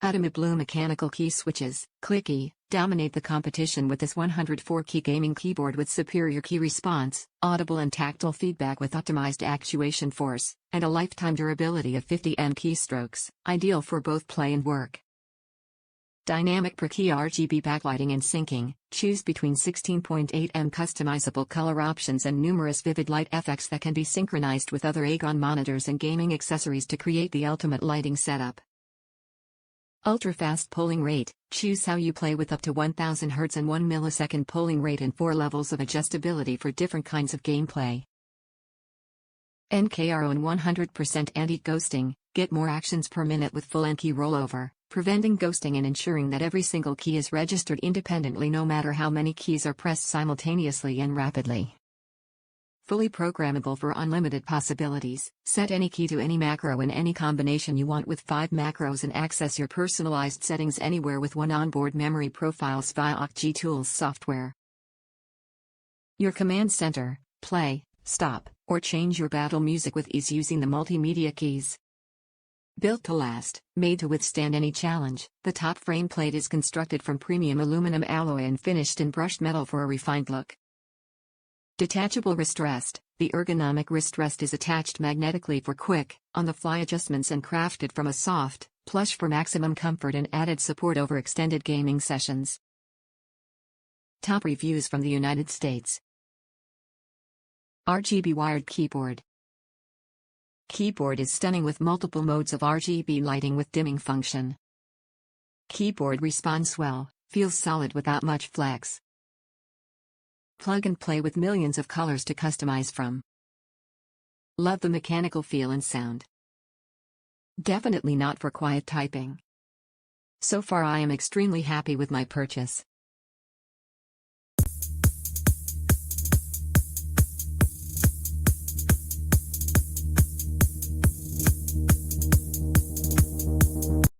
OUTEMU Blue Mechanical Key Switches, CLICKY, dominate the competition with this 104-key gaming keyboard with superior key response, audible and tactile feedback with optimized actuation force, and a lifetime durability of 50 M keystrokes, ideal for both play and work. Dynamic per-key RGB backlighting and syncing, choose between 16.8 M customizable color options and numerous vivid light effects that can be synchronized with other AGON monitors and gaming accessories to create the ultimate lighting setup. Ultra-fast polling rate, choose how you play with up to 1000 Hz and 1 millisecond polling rate and 4 levels of adjustability for different kinds of gameplay. NKRO and 100% anti-ghosting, get more actions per minute with full N-key rollover, preventing ghosting and ensuring that every single key is registered independently no matter how many keys are pressed simultaneously and rapidly. Fully programmable for unlimited possibilities, set any key to any macro in any combination you want with 5 macros and access your personalized settings anywhere with one onboard memory profiles via OUTEMU Tools software. Your command center, play, stop, or change your battle music with ease using the multimedia keys. Built to last, made to withstand any challenge, the top frame plate is constructed from premium aluminum alloy and finished in brushed metal for a refined look. Detachable wrist rest, the ergonomic wrist rest is attached magnetically for quick, on-the-fly adjustments and crafted from a soft, plush for maximum comfort and added support over extended gaming sessions. Top reviews from the United States. RGB wired keyboard. Keyboard is stunning with multiple modes of RGB lighting with dimming function. Keyboard responds well, feels solid without much flex. Plug and play with millions of colors to customize from. Love the mechanical feel and sound. Definitely not for quiet typing. So far I am extremely happy with my purchase.